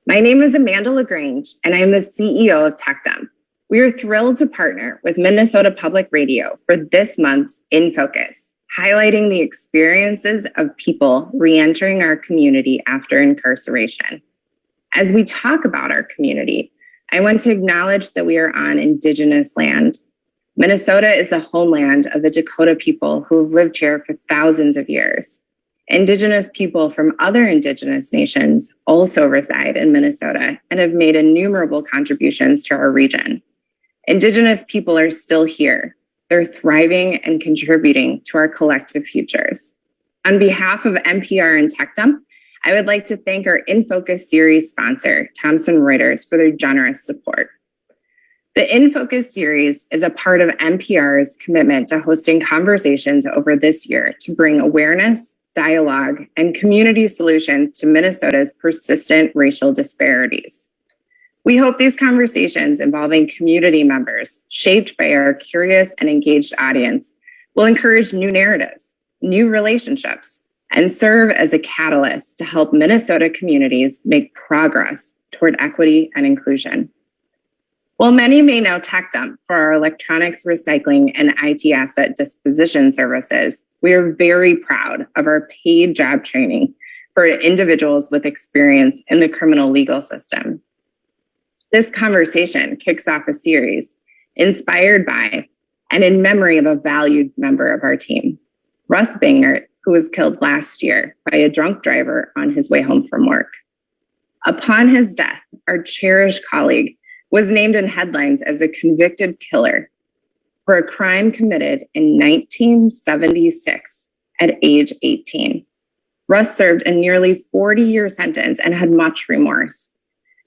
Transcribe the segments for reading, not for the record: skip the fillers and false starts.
My name is Amanda LaGrange, and I am the CEO of TechDump. We are thrilled to partner with Minnesota Public Radio for this month's In Focus, highlighting the experiences of people reentering our community after incarceration. As we talk about our community, I want to acknowledge that we are on Indigenous land. Minnesota is the homeland of the Dakota people who have lived here for thousands of years. Indigenous people from other Indigenous nations also reside in Minnesota and have made innumerable contributions to our region. Indigenous people are still here. They're thriving and contributing to our collective futures. On behalf of MPR and TechDump, I would like to thank our In Focus series sponsor, Thomson Reuters, for their generous support. The In Focus series is a part of MPR's commitment to hosting conversations over this year to bring awareness, dialogue, and community solutions to Minnesota's persistent racial disparities. We hope these conversations involving community members, shaped by our curious and engaged audience, will encourage new narratives, new relationships, and serve as a catalyst to help Minnesota communities make progress toward equity and inclusion. While many may know TechDump for our electronics recycling and IT asset disposition services, we are very proud of our paid job training for individuals with experience in the criminal legal system. This conversation kicks off a series inspired by and in memory of a valued member of our team, Russ Bangert, who was killed last year by a drunk driver on his way home from work. Upon his death, our cherished colleague was named in headlines as a convicted killer for a crime committed in 1976 at age 18. Russ served a nearly 40-year sentence and had much remorse.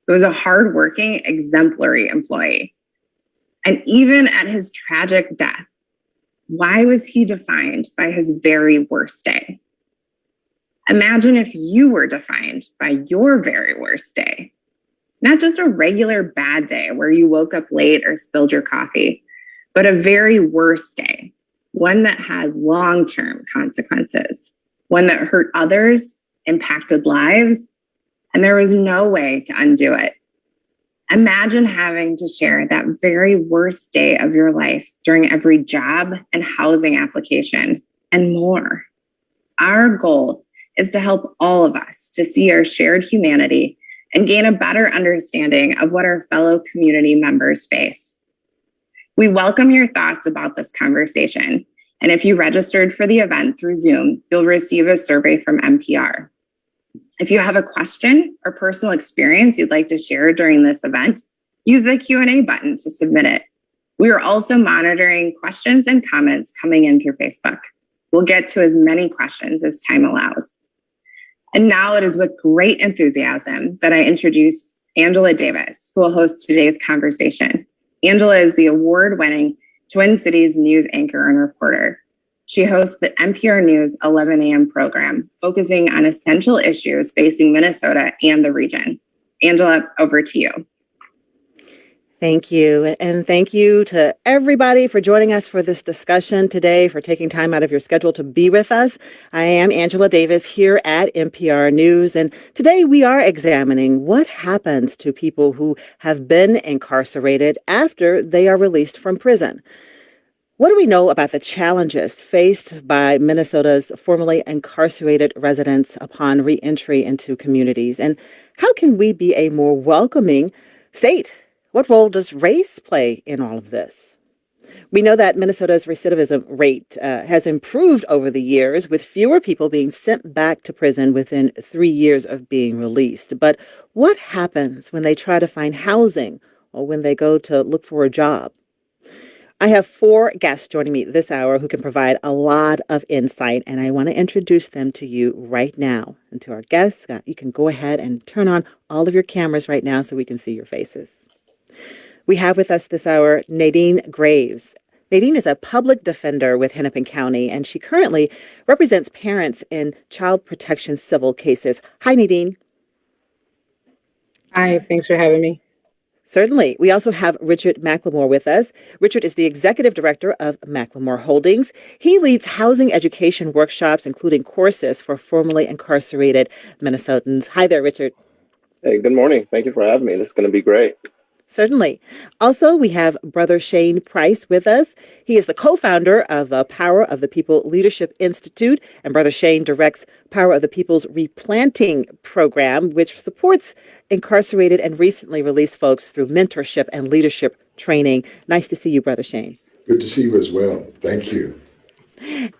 He was a hardworking, exemplary employee. And even at his tragic death, why was he defined by his very worst day? Imagine if you were defined by your very worst day. Not just a regular bad day where you woke up late or spilled your coffee, but a very worst day, one that had long-term consequences, one that hurt others, impacted lives, and there was no way to undo it. Imagine having to share that very worst day of your life during every job and housing application and more. Our goal is to help all of us to see our shared humanity and gain a better understanding of what our fellow community members face. We welcome your thoughts about this conversation, and if you registered for the event through Zoom, you'll receive a survey from MPR. If you have a question or personal experience you'd like to share during this event, use the Q&A button to submit it. We are also monitoring questions and comments coming in through Facebook. We'll get to as many questions as time allows. And now it is with great enthusiasm that I introduce Angela Davis, who will host today's conversation. Angela is the award-winning Twin Cities news anchor and reporter. She hosts the NPR News 11 a.m. program, focusing on essential issues facing Minnesota and the region. Angela, over to you. Thank you. And thank you to everybody for joining us for this discussion today, for taking time out of your schedule to be with us. I am Angela Davis here at NPR News. And today we are examining what happens to people who have been incarcerated after they are released from prison. What do we know about the challenges faced by Minnesota's formerly incarcerated residents upon reentry into communities? And how can we be a more welcoming state? What role does race play in all of this? We know that Minnesota's recidivism rate has improved over the years, with fewer people being sent back to prison within 3 years of being released. But what happens when they try to find housing or when they go to look for a job? I have 4 guests joining me this hour who can provide a lot of insight, and I want to introduce them to you right now. And to our guests, you can go ahead and turn on all of your cameras right now so we can see your faces. We have with us this hour Nadine Graves. Nadine is a public defender with Hennepin County, and she currently represents parents in child protection civil cases. Hi, Nadine. Hi, thanks for having me. Certainly. We also have Richard McLemore with us. Richard is the executive director of McLemore Holdings. He leads housing education workshops, including courses for formerly incarcerated Minnesotans. Hi there, Richard. Hey, good morning. Thank you for having me. This is going to be great. Certainly. Also, we have Brother Shane Price with us. He is the co-founder of the Power of the People Leadership Institute, and Brother Shane directs Power of the People's Replanting program, which supports incarcerated and recently released folks through mentorship and leadership training. Nice to see you, Brother Shane. Good to see you as well. Thank you.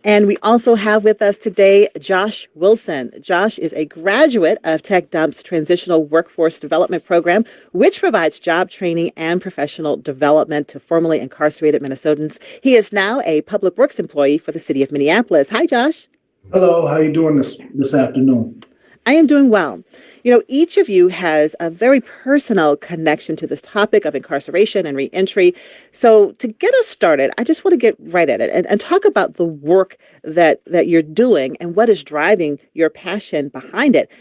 And we also have with us today Josh Wilson. Josh is a graduate of Tech Dump's Transitional Workforce Development Program, which provides job training and professional development to formerly incarcerated Minnesotans. He is now a public works employee for the city of Minneapolis. Hi, Josh. Hello, how are you doing this afternoon? I am doing well. You know, each of you has a very personal connection to this topic of incarceration and reentry. So to get us started, I just want to get right at it and talk about the work that you're doing and what is driving your passion behind it.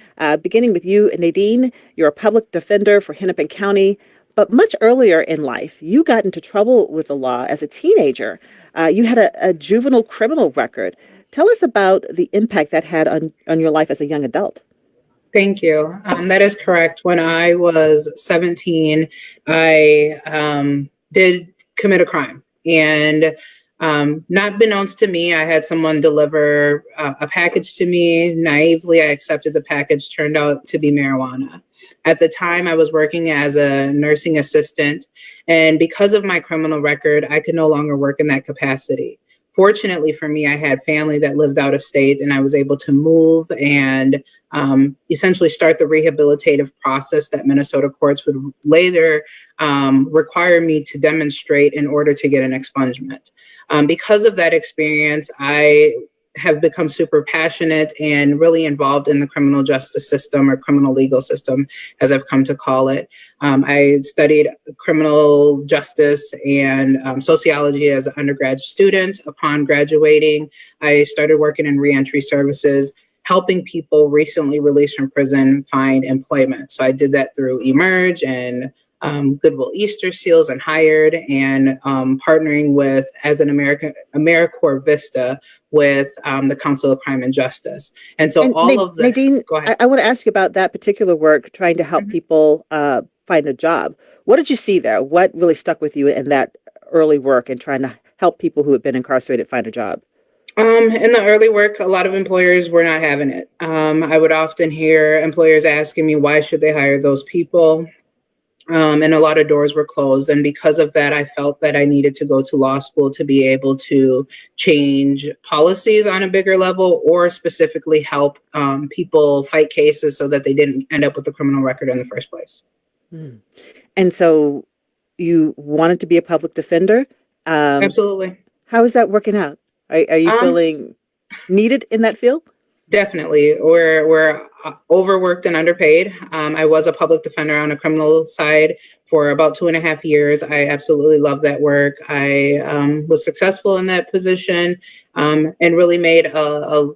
Beginning with you, Nadine, you're a public defender for Hennepin County. But much earlier in life, you got into trouble with the law as a teenager. You had a juvenile criminal record. Tell us about the impact that had on your life as a young adult. Thank you. That is correct. When I was 17, I did commit a crime. And not beknownst to me, I had someone deliver a package to me. Naively, I accepted the package, turned out to be marijuana. At the time, I was working as a nursing assistant. And because of my criminal record, I could no longer work in that capacity. Fortunately for me, I had family that lived out of state, and I was able to move and essentially start the rehabilitative process that Minnesota courts would later require me to demonstrate in order to get an expungement. Because of that experience, I have become super passionate and really involved in the criminal justice system, or criminal legal system, as I've come to call it. I studied criminal justice and sociology as an undergrad student. Upon graduating, I started working in reentry services, helping people recently released from prison find employment. So I did that through Emerge and Goodwill Easter Seals and Hired, and partnering with, as an AmeriCorps Vista, with the Council of Crime and Justice. And so Nadine, go ahead. I want to ask you about that particular work, trying to help people find a job. What did you see there? What really stuck with you in that early work and trying to help people who had been incarcerated find a job? In the early work, a lot of employers were not having it. I would often hear employers asking me, why should they hire those people? And a lot of doors were closed. And because of that, I felt that I needed to go to law school to be able to change policies on a bigger level, or specifically help people fight cases so that they didn't end up with a criminal record in the first place. And so you wanted to be a public defender? Absolutely. How is that working out? Are you feeling needed in that field? Definitely. We're overworked and underpaid. I was a public defender on a criminal side for about 2.5 years. I absolutely love that work. I was successful in that position and really made a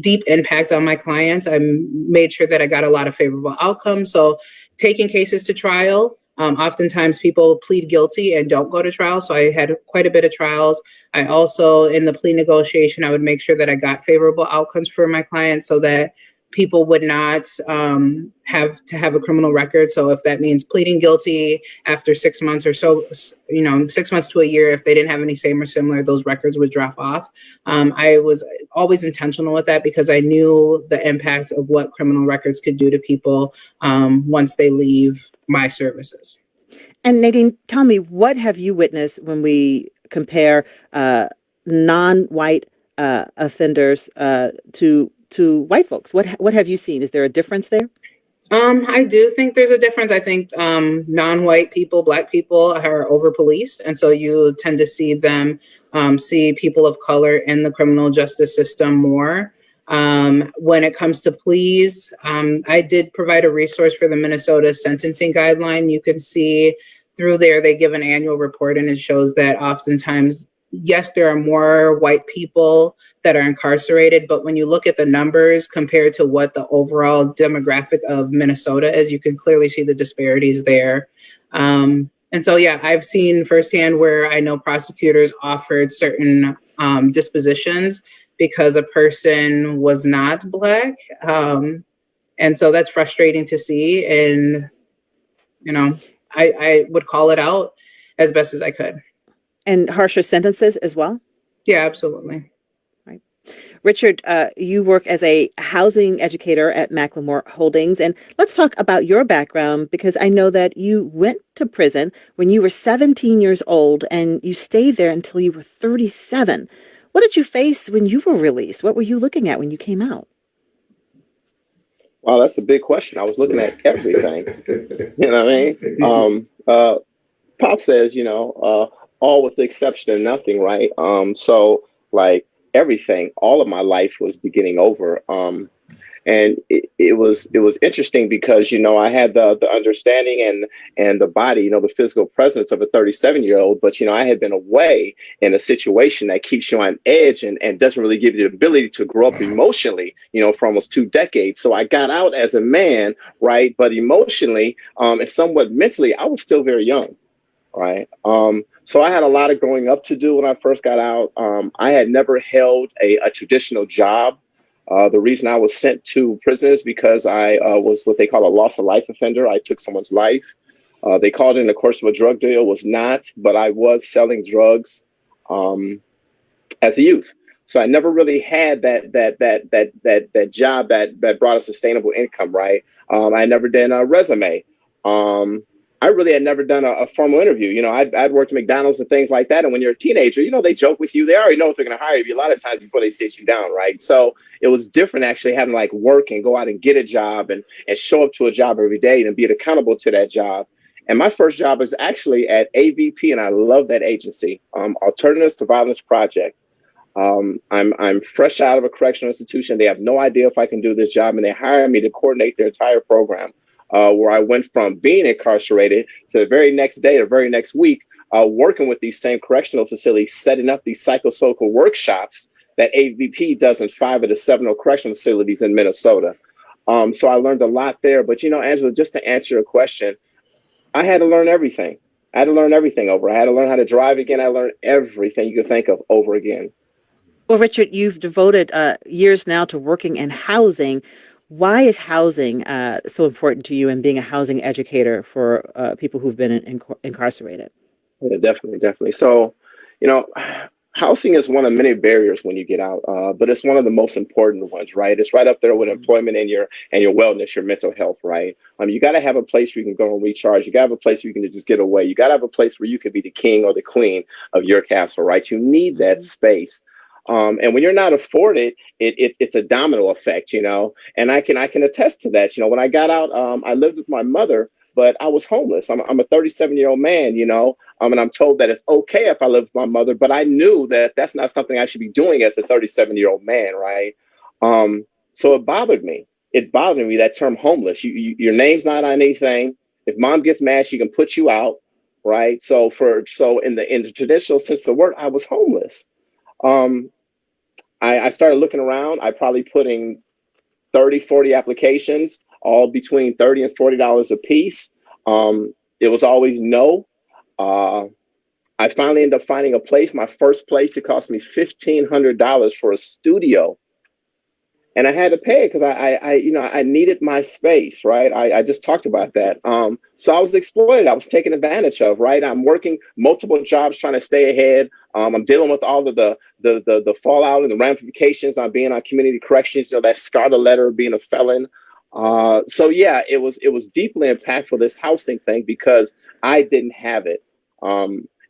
deep impact on my clients. I made sure that I got a lot of favorable outcomes. So taking cases to trial, oftentimes people plead guilty and don't go to trial. So I had quite a bit of trials. I also, in the plea negotiation, I would make sure that I got favorable outcomes for my clients so that people would not have to have a criminal record. So if that means pleading guilty after 6 months or so, 6 months to a year, if they didn't have any same or similar, those records would drop off. I was always intentional with that because I knew the impact of what criminal records could do to people once they leave my services. And Nadine, tell me, what have you witnessed when we compare non-white offenders to white folks? What have you seen? Is there a difference there? I do think there's a difference. I think non-white people, Black people, are over-policed. And so you tend to see them see people of color in the criminal justice system more. When it comes to pleas, I did provide a resource for the Minnesota sentencing guideline. You can see through there, they give an annual report, and it shows that oftentimes, yes, there are more white people that are incarcerated, but when you look at the numbers compared to what the overall demographic of Minnesota is, you can clearly see the disparities there. And so, yeah, I've seen firsthand where I know prosecutors offered certain dispositions because a person was not Black. And so that's frustrating to see. And, you know, I would call it out as best as I could. And harsher sentences as well? Yeah, absolutely. Richard, you work as a housing educator at Macklemore Holdings. And let's talk about your background, because I know that you went to prison when you were 17 years old and you stayed there until you were 37. What did you face when you were released? What were you looking at when you came out? Wow, that's a big question. I was looking at everything. You know what I mean? Pop says, all with the exception of nothing, right? So like everything, all of my life was beginning over. And it was interesting because, I had the understanding and the body, the physical presence of a 37-year-old, but, I had been away in a situation that keeps you on edge and doesn't really give you the ability to grow up emotionally, for almost 2 decades. So I got out as a man, right? But emotionally and somewhat mentally, I was still very young. Right. So I had a lot of growing up to do when I first got out. I had never held a traditional job. The reason I was sent to prison is because I was what they call a loss of life offender. I took someone's life. They called it in the course of a drug deal. It was not, but I was selling drugs as a youth. So I never really had that job that brought a sustainable income. Right. I never did a resume. I really had never done a formal interview. I'd worked at McDonald's and things like that. And when you're a teenager, they joke with you. They already know if they're going to hire you a lot of times before they sit you down, right? So it was different actually having to like work and go out and get a job and show up to a job every day and be accountable to that job. And my first job was actually at AVP, and I love that agency, Alternatives to Violence Project. I'm fresh out of a correctional institution. They have no idea if I can do this job, and they hired me to coordinate their entire program. Where I went from being incarcerated to the very next day or very next week, working with these same correctional facilities, setting up these psychosocial workshops that AVP does in 5 of the 7 correctional facilities in Minnesota. So I learned a lot there. But, Angela, just to answer your question, I had to learn everything. I had to learn everything over. I had to learn how to drive again. I learned everything you could think of over again. Well, Richard, you've devoted years now to working in housing. Why is housing so important to you and being a housing educator for people who've been incarcerated? Yeah, definitely. So, housing is one of many barriers when you get out, but it's one of the most important ones, right? It's right up there with employment and your wellness, your mental health, right? You got to have a place where you can go and recharge. You got to have a place where you can just get away. You got to have a place where you can be the king or the queen of your castle, right? You need that space. And when you're not afforded, it's a domino effect, and I can attest to that. When I got out, I lived with my mother, but I was homeless. I'm a 37-year-old man, and I'm told that it's okay if I live with my mother, but I knew that that's not something I should be doing as a 37-year-old man, right? So it bothered me. That term homeless. Your name's not on anything. If mom gets mad, she can put you out, right? So in the traditional sense of the word, I was homeless. I started looking around. I probably put in 30, 40 applications, all between $30 and $40 a piece. It was always no. I finally ended up finding a place. My first place, it cost me $1,500 for a studio. And I had to pay it because I needed my space, right? I just talked about that. So I was exploited. I was taken advantage of, right? I'm working multiple jobs trying to stay ahead. I'm dealing with all of the fallout and the ramifications on being on community corrections, that scarlet letter of being a felon. So yeah, it was deeply impactful, this housing thing, because I didn't have it.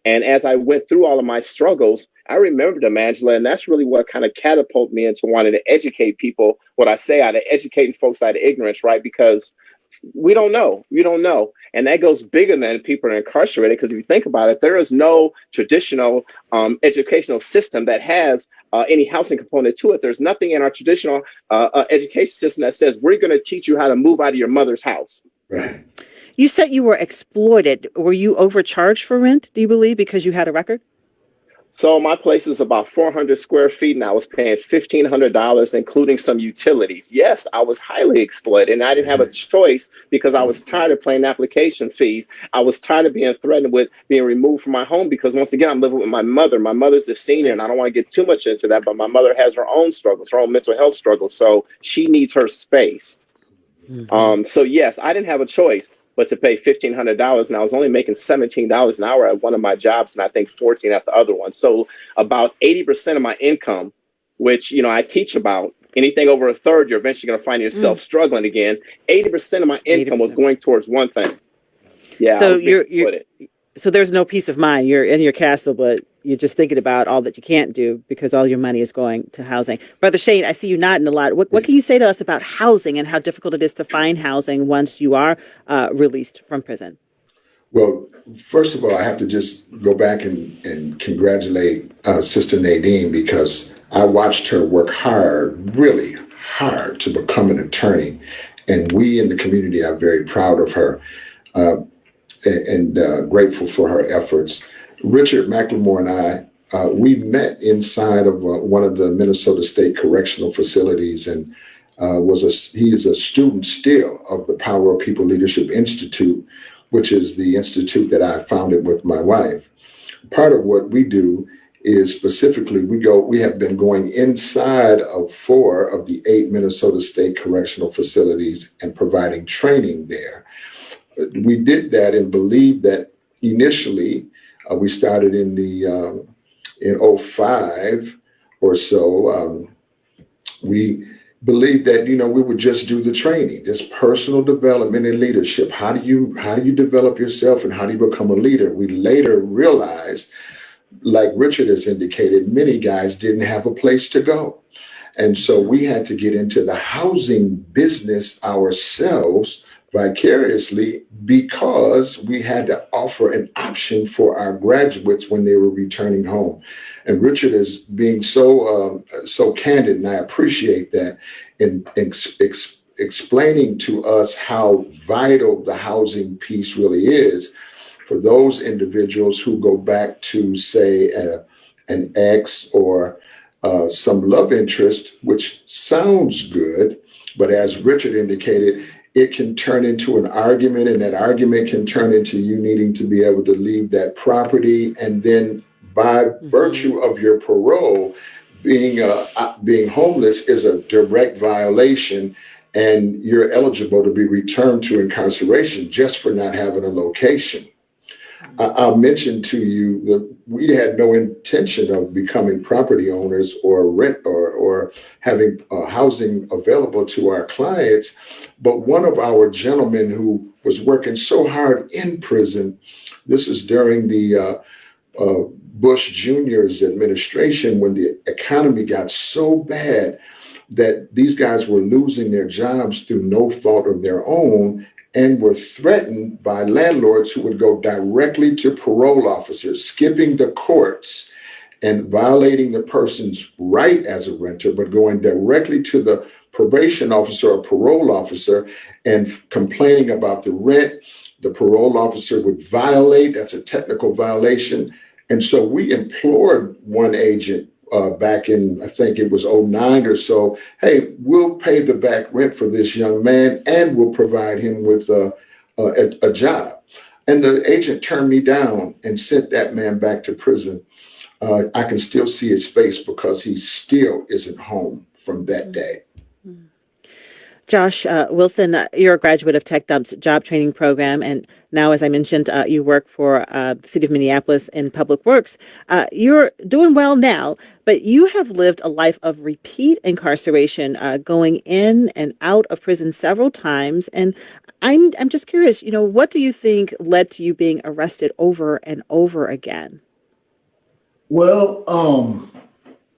And as I went through all of my struggles, I remembered them, Angela, and that's really what kind of catapulted me into wanting to educate people. What I say, out of educating folks out of ignorance, right? Because we don't know. And that goes bigger than people are incarcerated. Because if you think about it, there is no traditional educational system that has any housing component to it. There's nothing in our traditional education system that says we're going to teach you how to move out of your mother's house. Right. You said you were exploited. Were you overcharged for rent, do you believe, because you had a record? So my place is about 400 square feet, and I was paying $1,500, including some utilities. Yes, I was highly exploited, and I didn't have a choice because I was tired of paying application fees. I was tired of being threatened with being removed from my home because, once again, I'm living with my mother. My mother's a senior, and I don't want to get too much into that, but my mother has her own struggles, her own mental health struggles, so she needs her space. So yes, I didn't have a choice but to pay $1,500, and I was only making $17 an hour at one of my jobs, and I think 14 at the other one. So about 80% of my income, which I teach about, anything over a third, you're eventually going to find yourself struggling again. 80% of my income was 80%. going towards one thing. Yeah, I So was being exploited. so there's no peace of mind. You're in your castle, but you're just thinking about all that you can't do because all your money is going to housing. Brother Shane, I see you nodding a lot. What can you say to us about housing and how difficult it is to find housing once you are released from prison? Well, first of all, I have to just go back and congratulate Sister Nadine, because I watched her work hard, really hard, to become an attorney. And we in the community are very proud of her. And grateful for her efforts. Richard McLemore and I, we met inside of one of the Minnesota State Correctional Facilities, and he is a student still of the Power of People Leadership Institute, which is the institute that I founded with my wife. Part of what we do is specifically we have been going inside of 4 of the 8 Minnesota State Correctional Facilities and providing training there. We did that and believed that initially we started in in 05 or so. We believed that we would just do the training, just personal development and leadership. How do you develop yourself and how do you become a leader? We later realized, like Richard has indicated, many guys didn't have a place to go. And so we had to get into the housing business ourselves vicariously, because we had to offer an option for our graduates when they were returning home. And Richard is being so candid, and I appreciate that, in explaining to us how vital the housing piece really is for those individuals who go back to, say, an ex or some love interest, which sounds good, but as Richard indicated, it can turn into an argument, and that argument can turn into you needing to be able to leave that property. And then by virtue of your parole, being homeless is a direct violation, and you're eligible to be returned to incarceration just for not having a location. I'll mention to you that we had no intention of becoming property owners or rent or having housing available to our clients. But one of our gentlemen who was working so hard in prison, this is during the Bush Jr.'s administration, when the economy got so bad that these guys were losing their jobs through no fault of their own, and were threatened by landlords who would go directly to parole officers, skipping the courts and violating the person's right as a renter, but going directly to the probation officer or parole officer and complaining about the rent. The parole officer would violate, that's a technical violation. And so we implored one agent back in, I think it was 09 or so, hey, we'll pay the back rent for this young man and we'll provide him with a job. And the agent turned me down and sent that man back to prison. I can still see his face because he still isn't home from that day. Josh Wilson, you're a graduate of Tech Dump's job training program, and now, as I mentioned, you work for the city of Minneapolis in Public Works. You're doing well now, but you have lived a life of repeat incarceration, going in and out of prison several times. And I'm just curious, what do you think led to you being arrested over and over again? Well,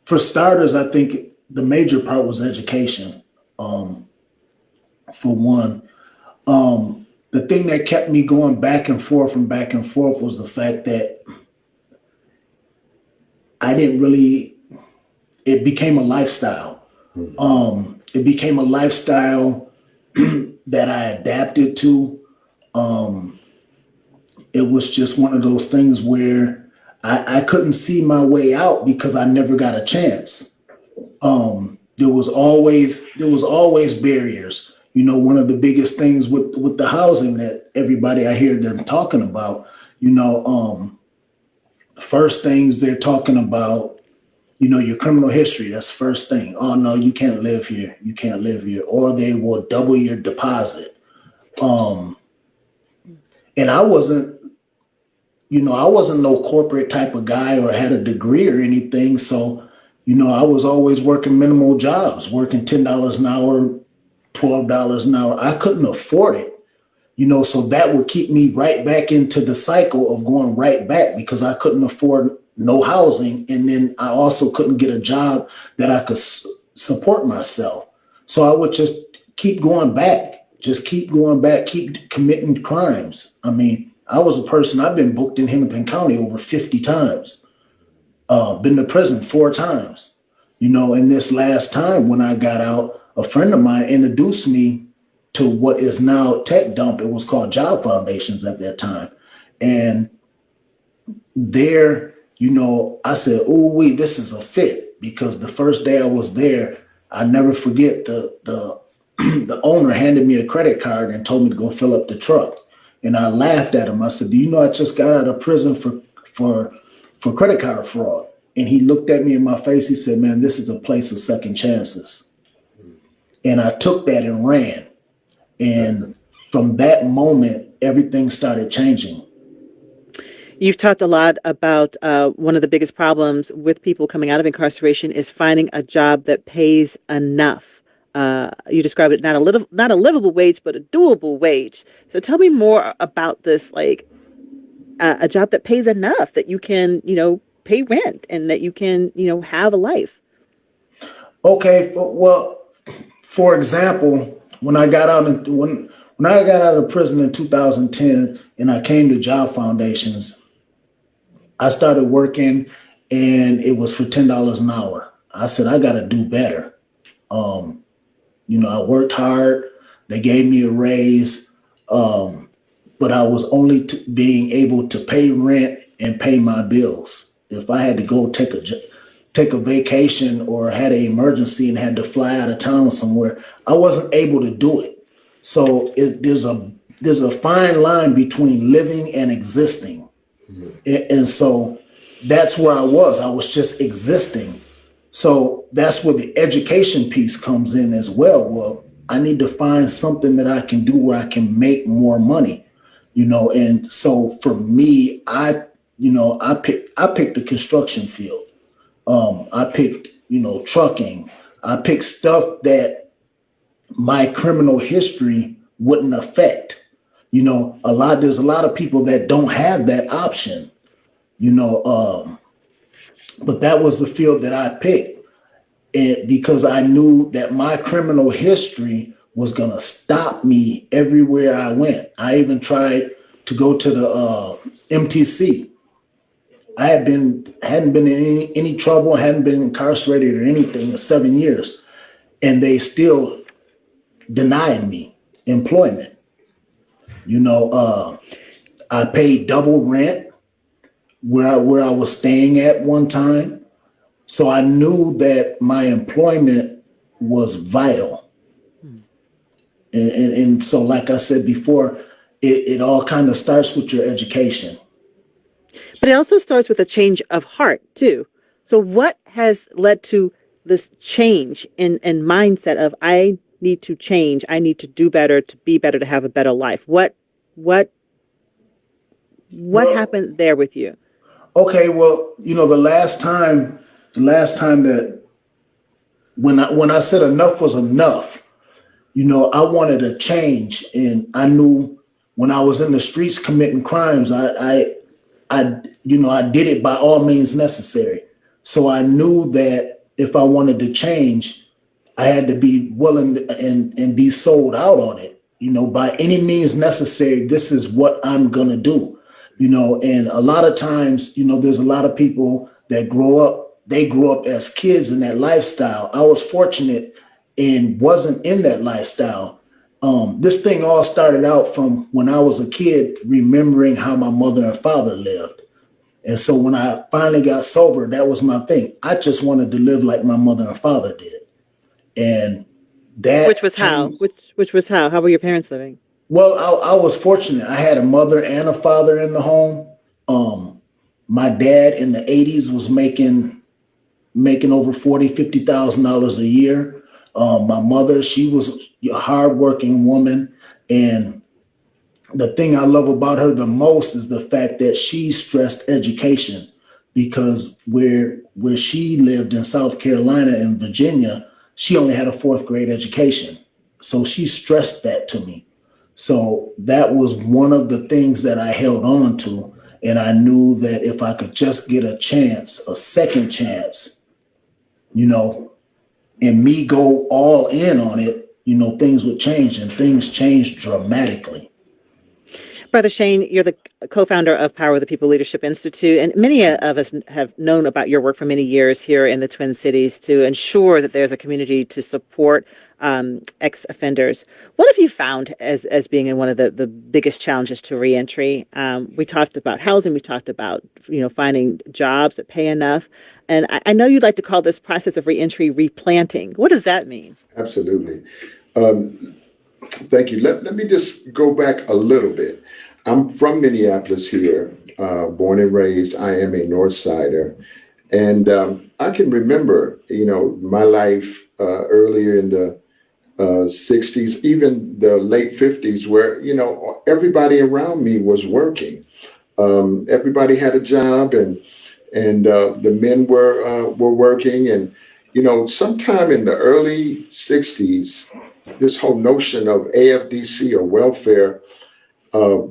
for starters, I think the major part was education. For one, the thing that kept me going back and forth was the fact that it became a lifestyle. It became a lifestyle that I adapted to. It was just one of those things where I couldn't see my way out because I never got a chance. There was always barriers. One of the biggest things with the housing that everybody I hear them talking about, first things they're talking about, you know, your criminal history, that's the first thing. Oh no, you can't live here. You can't live here. Or they will double your deposit. And I wasn't, you know, I wasn't no corporate type of guy or had a degree or anything. So, you know, I was always working minimal jobs, working $10 an hour, $12 an hour. I couldn't afford it, you know, so that would keep me right back into the cycle of going right back because I couldn't afford no housing. And then I also couldn't get a job that I could support myself. So I would just keep going back, keep committing crimes. I mean, I was a person, I've been booked in Hennepin County over 50 times, been to prison 4 times, you know, and this last time when I got out, a friend of mine introduced me to what is now Tech Dump. It was called Job Foundations at that time. And there, you know, I said, oh, this is a fit, because the first day I was there, I never forget the owner handed me a credit card and told me to go fill up the truck. And I laughed at him. I said, do you know I just got out of prison for credit card fraud? And he looked at me in my face. He said, man, this is a place of second chances. And I took that and ran. And from that moment, everything started changing. You've talked a lot about one of the biggest problems with people coming out of incarceration is finding a job that pays enough. You described it not a livable wage, but a doable wage. So tell me more about this, like a job that pays enough that you can, you know, pay rent and that you can, you know, have a life. Okay, well, for example, when I got out of prison in 2010 and I came to Job Foundations, I started working and it was for $10 an hour. I said, I got to do better. You know, I worked hard. They gave me a raise, but I was only being able to pay rent and pay my bills. If I had to go take a vacation or had an emergency and had to fly out of town somewhere, I wasn't able to do it. So there's a fine line between living and existing. And so that's where I was. I was just existing. So that's where the education piece comes in as well. Well, I need to find something that I can do where I can make more money, you know. And so for me, I picked the construction field. I picked, you know, trucking. I picked stuff that my criminal history wouldn't affect. You know, there's a lot of people that don't have that option, you know, but that was the field that I picked. And because I knew that my criminal history was going to stop me everywhere I went. I even tried to go to the MTC. I hadn't been in any trouble, hadn't been incarcerated or anything in 7 years. And they still denied me employment. You know, I paid double rent where I was staying at one time. So I knew that my employment was vital. And so, like I said before, it all kind of starts with your education. But it also starts with a change of heart, too. So what has led to this change in mindset of I need to change, I need to do better, to be better, to have a better life? What happened there with you? Okay, well, you know, the last time that when I said enough was enough, you know, I wanted a change, and I knew when I was in the streets committing crimes, I did it by all means necessary. So I knew that if I wanted to change, I had to be willing and be sold out on it. You know, by any means necessary, this is what I'm gonna do. You know, and a lot of times, you know, there's a lot of people that grow up as kids in that lifestyle. I was fortunate and wasn't in that lifestyle. This thing all started out from when I was a kid, remembering how my mother and father lived. And so when I finally got sober, that was my thing. I just wanted to live like my mother and father did. And that Which was how? Which was how? How were your parents living? Well, I was fortunate. I had a mother and a father in the home. My dad in the 80s was making making over $40,000-$50,000 a year. My mother, she was a hardworking woman, and the thing I love about her the most is the fact that she stressed education, because where she lived in South Carolina and Virginia, she only had a fourth grade education. So she stressed that to me. So that was one of the things that I held on to. And I knew that if I could just get a chance, a second chance, you know, and me go all in on it, you know, things would change, and things changed dramatically. Brother Shane, you're the co-founder of Power of the People Leadership Institute, and many of us have known about your work for many years here in the Twin Cities to ensure that there's a community to support ex-offenders. What have you found as being in one of the biggest challenges to reentry? We talked about housing, we talked about finding jobs that pay enough, and I know you'd like to call this process of reentry replanting. What does that mean? Absolutely. Thank you. Let me just go back a little bit. I'm from Minneapolis here, born and raised. I am a North Sider. And I can remember, my life earlier in the 60s, even the late 50s, where, everybody around me was working. Everybody had a job, and the men were working. And, sometime in the early 60s, this whole notion of AFDC or welfare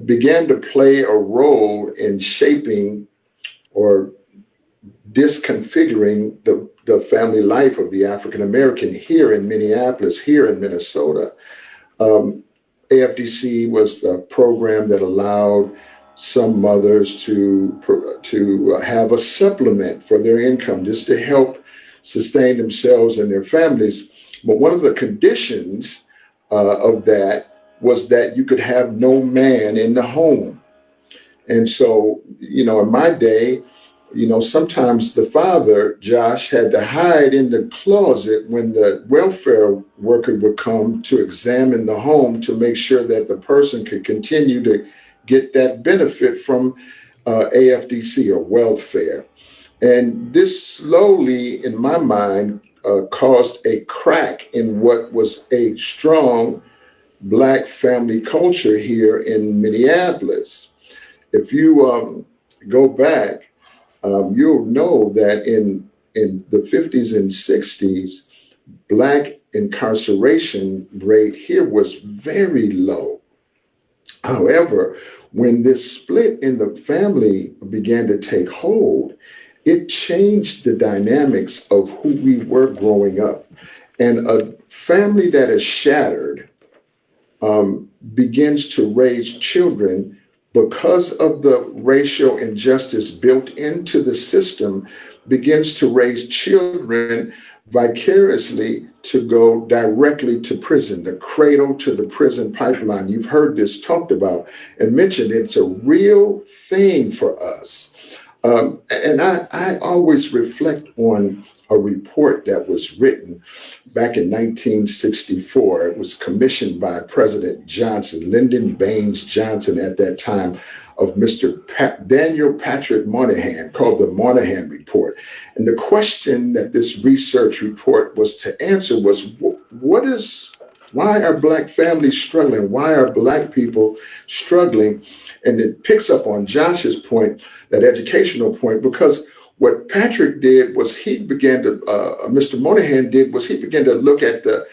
began to play a role in shaping or disconfiguring the family life of the African American here in Minneapolis, here in Minnesota. AFDC was the program that allowed some mothers to have a supplement for their income, just to help sustain themselves and their families. But one of the conditions of that was that you could have no man in the home. And so, in my day, sometimes the father, Josh, had to hide in the closet when the welfare worker would come to examine the home to make sure that the person could continue to get that benefit from AFDC or welfare. And this slowly, in my mind, caused a crack in what was a strong Black family culture here in Minneapolis. If you go back, you'll know that in the 50s and 60s, Black incarceration rate here was very low. However, when this split in the family began to take hold, it changed the dynamics of who we were growing up. And a family that is shattered begins to raise children because of the racial injustice built into the system, begins to raise children vicariously to go directly to prison, the cradle to the prison pipeline. You've heard this talked about and mentioned. It's a real thing for us. And I always reflect on a report that was written back in 1964. It was commissioned by President Johnson, Lyndon Baines Johnson at that time, of Mr. Daniel Patrick Moynihan, called the Moynihan Report. And the question that this research report was to answer was, why are Black families struggling? Why are Black people struggling? And it picks up on Josh's point, that educational point, because what Patrick did was Mr. Moynihan did was he began to look at the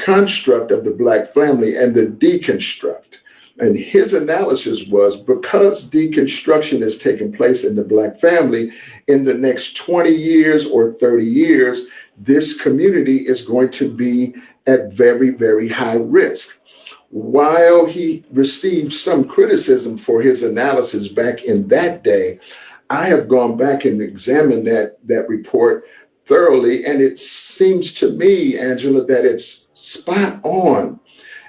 construct of the Black family and the deconstruct. And his analysis was, because deconstruction is taking place in the Black family, in the next 20 years or 30 years, this community is going to be at very, very high risk. While he received some criticism for his analysis back in that day, I have gone back and examined that report thoroughly, and it seems to me, Angela, that it's spot on.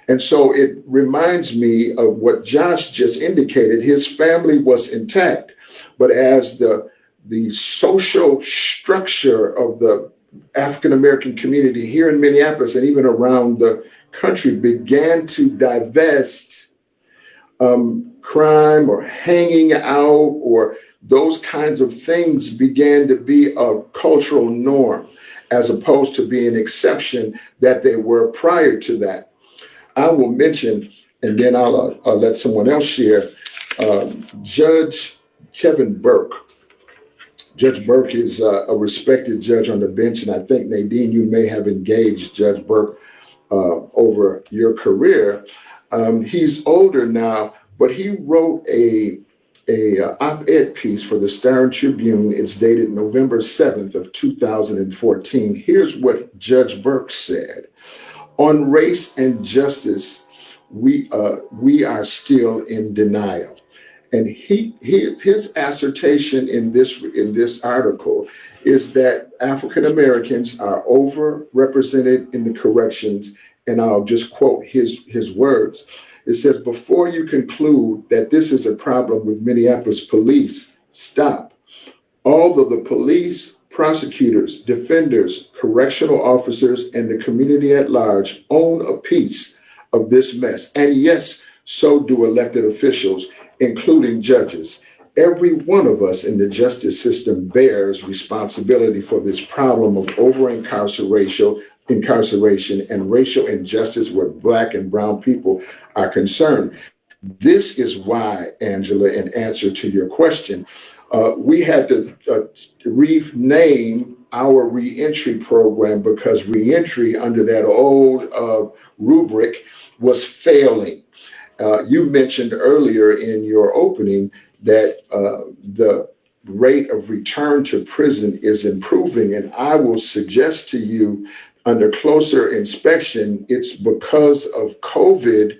And so it reminds me of what Josh just indicated. His family was intact, but as the social structure of the African-American community here in Minneapolis and even around the country began to divest crime or hanging out or those kinds of things began to be a cultural norm as opposed to being an exception that they were prior to that. I will mention, and then I'll let someone else share, Judge Kevin Burke. Judge Burke is a respected judge on the bench, and I think, Nadine, you may have engaged Judge Burke over your career. He's older now, but he wrote a op-ed piece for the Star Tribune. It's dated November 7th of 2014. Here's what Judge Burke said. On race and justice, we are still in denial. And his assertion in this article is that African Americans are overrepresented in the corrections. And I'll just quote his words. It says, before you conclude that this is a problem with Minneapolis police, stop. All of the police, prosecutors, defenders, correctional officers, and the community at large own a piece of this mess. And yes, so do elected officials, including judges. Every one of us in the justice system bears responsibility for this problem of incarceration and racial injustice where Black and Brown people are concerned. This is why, Angela, in answer to your question, we had to rename our reentry program because reentry under that old rubric was failing. You mentioned earlier in your opening that the rate of return to prison is improving, and I will suggest to you, under closer inspection, it's because of COVID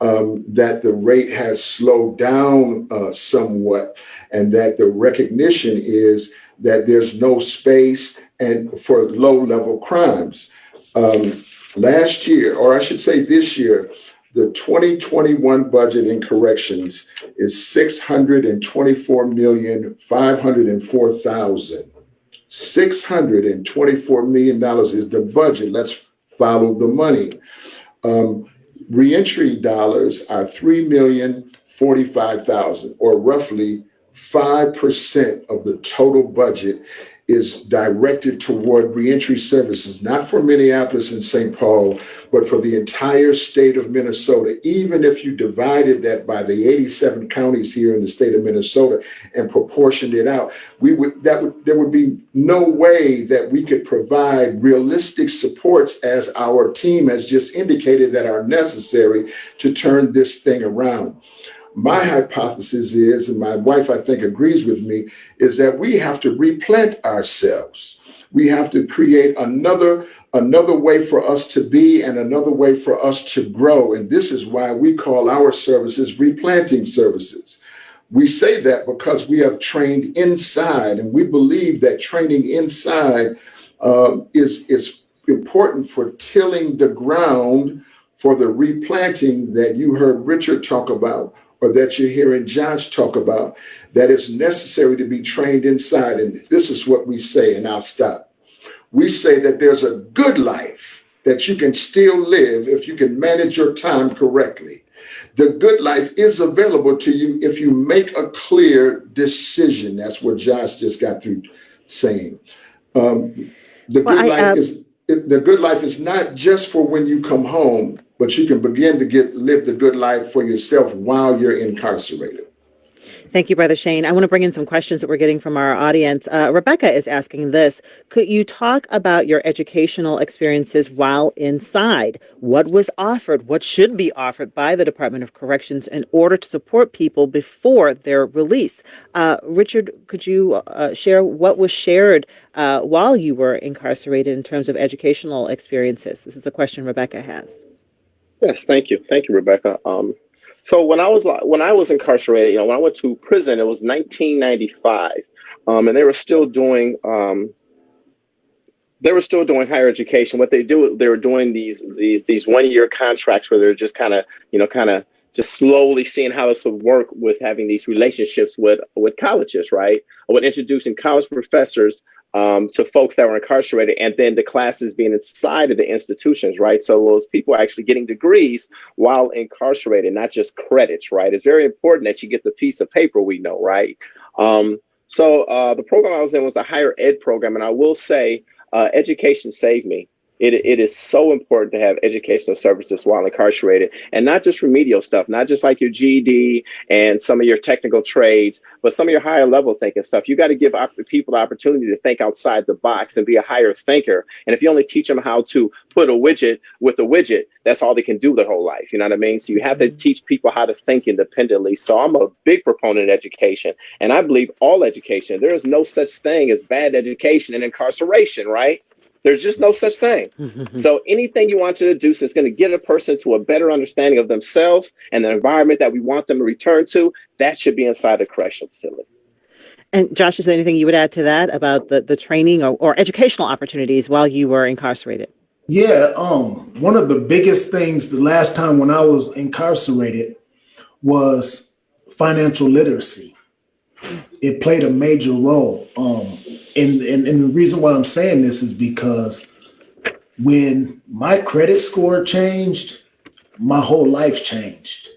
that the rate has slowed down somewhat, and that the recognition is that there's no space and for low-level crimes. Last year, or I should say this year, the 2021 budget in corrections is $624,504,000. $624 million is the budget. Let's follow the money. Reentry dollars are $3,045,000, or roughly 5% of the total budget is directed toward reentry services, not for Minneapolis and St. Paul, but for the entire state of Minnesota. Even if you divided that by the 87 counties here in the state of Minnesota and proportioned it out, there would be no way that we could provide realistic supports, as our team has just indicated, that are necessary to turn this thing around. My hypothesis is, and my wife, I think, agrees with me, is that we have to replant ourselves. We have to create another way for us to be and another way for us to grow. And this is why we call our services replanting services. We say that because we have trained inside, and we believe that training inside is important for tilling the ground for the replanting that you heard Richard talk about, or that you're hearing Josh talk about, that is necessary to be trained inside. And this is what we say, and I'll stop. We say that there's a good life that you can still live if you can manage your time correctly. The good life is available to you if you make a clear decision. That's what Josh just got through saying. The good life is not just for when you come home, but you can begin to live the good life for yourself while you're incarcerated. Thank you, Brother Shane. I want to bring in some questions that we're getting from our audience. Rebecca is asking this. Could you talk about your educational experiences while inside? What was offered? What should be offered by the Department of Corrections in order to support people before their release? Richard, could you share what was shared while you were incarcerated in terms of educational experiences? This is a question Rebecca has. Yes, thank you. Thank you, Rebecca. So when I was incarcerated, when I went to prison, it was 1995, and they were still doing higher education. What they were doing these 1-year contracts where they're just kind of just slowly seeing how this would work with having these relationships with colleges, right? With introducing college professors to folks that were incarcerated, and then the classes being inside of the institutions, right? So those people are actually getting degrees while incarcerated, not just credits, right? It's very important that you get the piece of paper, we know, right? So the program I was in was a higher ed program, and I will say education saved me. It is so important to have educational services while incarcerated, and not just remedial stuff, not just like your GED and some of your technical trades, but some of your higher level thinking stuff. You got to give people the opportunity to think outside the box and be a higher thinker. And if you only teach them how to put a widget with a widget, that's all they can do their whole life. You know what I mean? So you have to teach people how to think independently. So I'm a big proponent of education, and I believe all education. There is no such thing as bad education and incarceration, right? There's just no such thing. So anything you want to do that's going to get a person to a better understanding of themselves and the environment that we want them to return to, that should be inside the correctional facility. And Josh, is there anything you would add to that about the training or educational opportunities while you were incarcerated? Yeah, one of the biggest things the last time when I was incarcerated was financial literacy. It played a major role. And the reason why I'm saying this is because when my credit score changed, my whole life changed.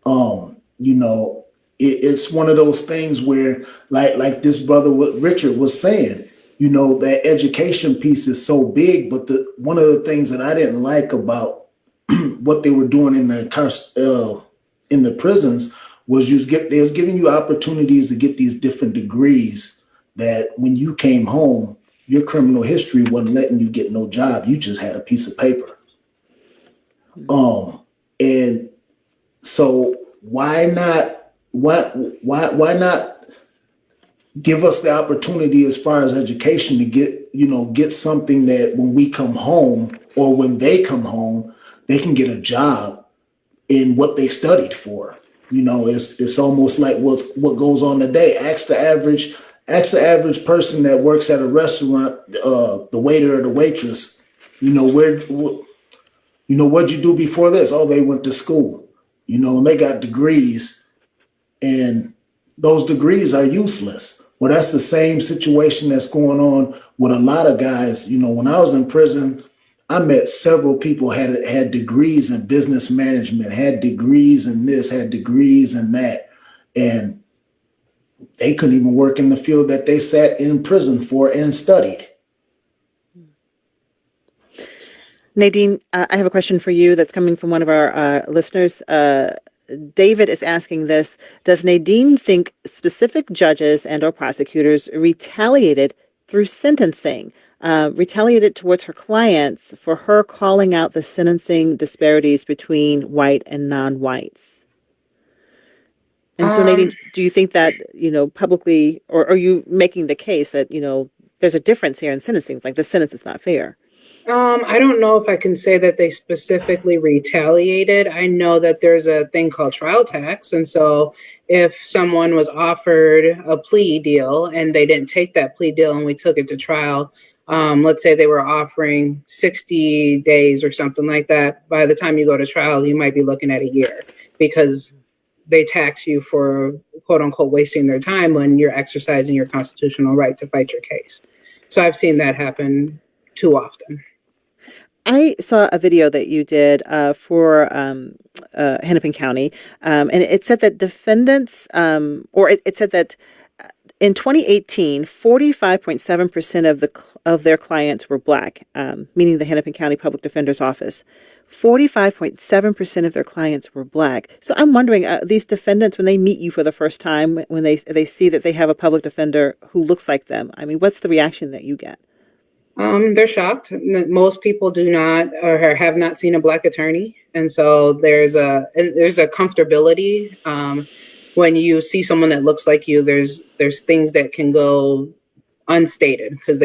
You know, it's one of those things where, like this brother, what Richard was saying, you know, that education piece is so big, but one of the things that I didn't like about what they were doing in the prisons was they was giving you opportunities to get these different degrees that when you came home, your criminal history wasn't letting you get no job. You just had a piece of paper. And so why not give us the opportunity as far as education to get something that when we come home or when they come home, they can get a job in what they studied for. You know, it's almost like what goes on today. Ask the average person that works at a restaurant, the waiter or the waitress, what'd you do before this? Oh, they went to school, and they got degrees, and those degrees are useless. Well, that's the same situation that's going on with a lot of guys. When I was in prison, I met several people had degrees in business management, had degrees in this, had degrees in that, and they couldn't even work in the field that they sat in prison for and studied. Nadine, I have a question for you that's coming from one of our listeners. David is asking this: does Nadine think specific judges and or prosecutors retaliated through sentencing, retaliated towards her clients for her calling out the sentencing disparities between white and non-whites? And so, Nadine, do you think that, publicly, or are you making the case that, there's a difference here in sentencing? Like the sentence is not fair. I don't know if I can say that they specifically retaliated. I know that there's a thing called trial tax. And so if someone was offered a plea deal and they didn't take that plea deal and we took it to trial, let's say they were offering 60 days or something like that. By the time you go to trial, you might be looking at a year because they tax you for, quote unquote, wasting their time when you're exercising your constitutional right to fight your case. So I've seen that happen too often. I saw a video that you did for Hennepin County, and it said that defendants, it said that in 2018, 45.7% of their clients were Black, meaning the Hennepin County Public Defender's Office. 45.7% of their clients were Black. So I'm wondering, these defendants, when they meet you for the first time, when they see that they have a public defender who looks like them, I mean, what's the reaction that you get? They're shocked. Most people do not or have not seen a Black attorney. And so there's a comfortability. When you see someone that looks like you, there's things that can go unstated because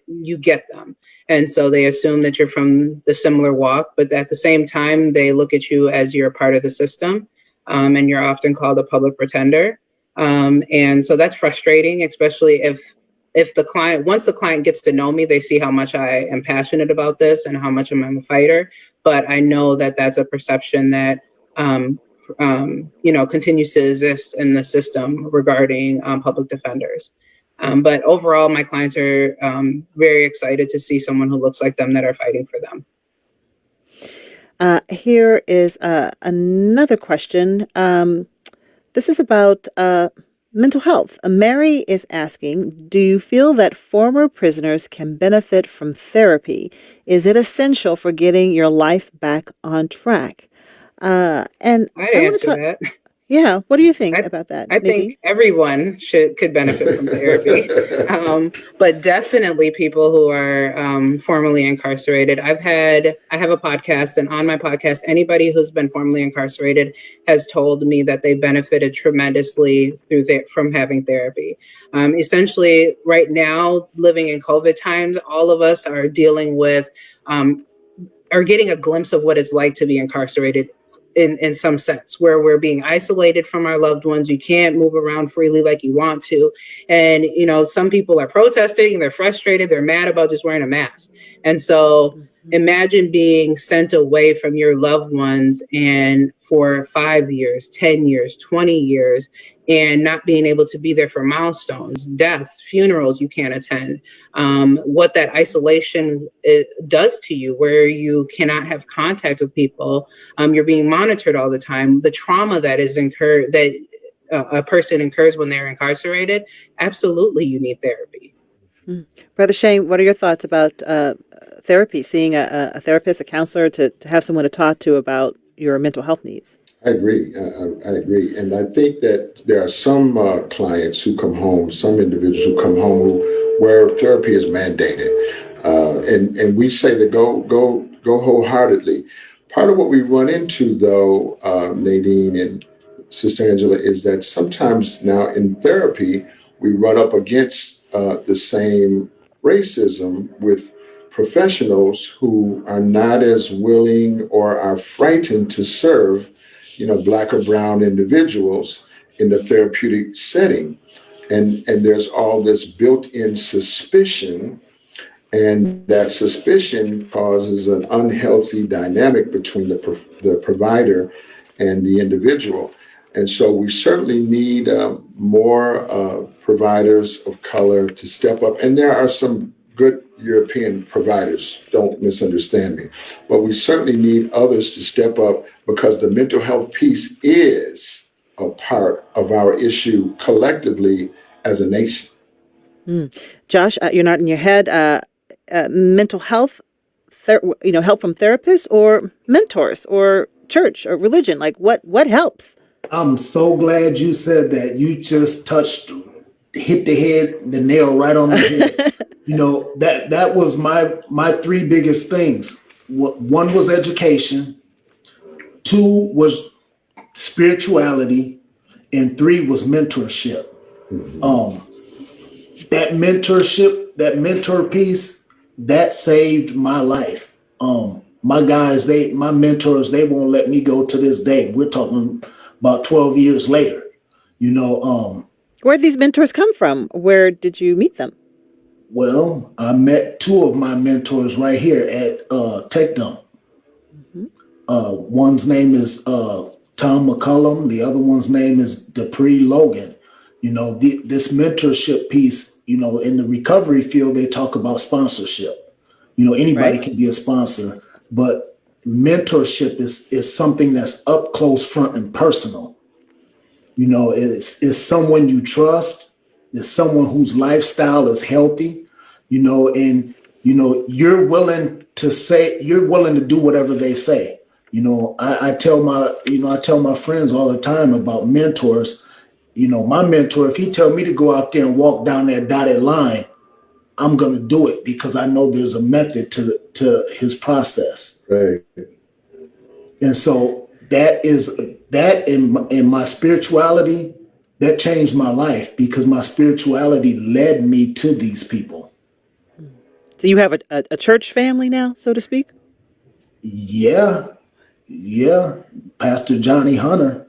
you get them. And so they assume that you're from the similar walk, but at the same time, they look at you as you're a part of the system. And you're often called a public pretender. And so that's frustrating, especially if once the client gets to know me, they see how much I am passionate about this and how much I'm a fighter. But I know that that's a perception that, continues to exist in the system regarding public defenders. But overall, my clients are very excited to see someone who looks like them that are fighting for them. Here is another question. This is about mental health. Mary is asking, do you feel that former prisoners can benefit from therapy? Is it essential for getting your life back on track? And I'd I want to answer talk. that. Yeah, what do you think I about that, I Nadine? think everyone could benefit from therapy, but definitely people who are formerly incarcerated. I have a podcast, and on my podcast, anybody who's been formerly incarcerated has told me that they benefited tremendously from having therapy. Essentially, right now, living in COVID times, all of us are dealing with. Are getting a glimpse of what it's like to be incarcerated in some sense, where we're being isolated from our loved ones. You can't move around freely like you want to. And, some people are protesting, they're frustrated, they're mad about just wearing a mask. And so imagine being sent away from your loved ones and for 5 years, 10 years, 20 years, and not being able to be there for milestones, deaths, funerals you can't attend. What that isolation does to you, where you cannot have contact with people, you're being monitored all the time. The trauma that is incurred, that a person incurs when they're incarcerated, absolutely, you need therapy. Brother Shane, what are your thoughts about therapy, seeing a therapist, a counselor, to have someone to talk to about your mental health needs? I agree. I agree. And I think that there are some clients who come home, some individuals who come home where therapy is mandated. And we say that go wholeheartedly. Part of what we run into, though, Nadine and Sister Angela, is that sometimes now in therapy, we run up against the same racism with professionals who are not as willing or are frightened to serve Black or brown individuals in the therapeutic setting. And there's all this built-in suspicion, and that suspicion causes an unhealthy dynamic between the provider and the individual. And so we certainly need more providers of color to step up. And there are some good European providers, don't misunderstand me. But we certainly need others to step up because the mental health piece is a part of our issue collectively as a nation. Josh, you're nodding your head. Mental health, help from therapists or mentors or church or religion. Like what helps? I'm so glad you said that. You just hit the nail right on the head. That was my three biggest things. One was education, two was spirituality, and three was mentorship. That mentor piece, that saved my life. My guys, my mentors, they won't let me go to this day. We're talking about 12 years later. Where did these mentors come from? Where did you meet them? Well, I met two of my mentors right here at Tech Dump. One's name is Tom McCullum. The other one's name is Dupree Logan. This mentorship piece, in the recovery field, they talk about sponsorship. Anybody can be a sponsor, but mentorship is something that's up close, front, and personal. It's someone you trust. It's someone whose lifestyle is healthy, and you're willing to do whatever they say. I tell my friends all the time about mentors. My mentor, if he tell me to go out there and walk down that dotted line, I'm going to do it because I know there's a method to his process. Right. And so that in my spirituality, that changed my life because my spirituality led me to these people. So you have a church family now, so to speak? Yeah. Pastor Johnny Hunter.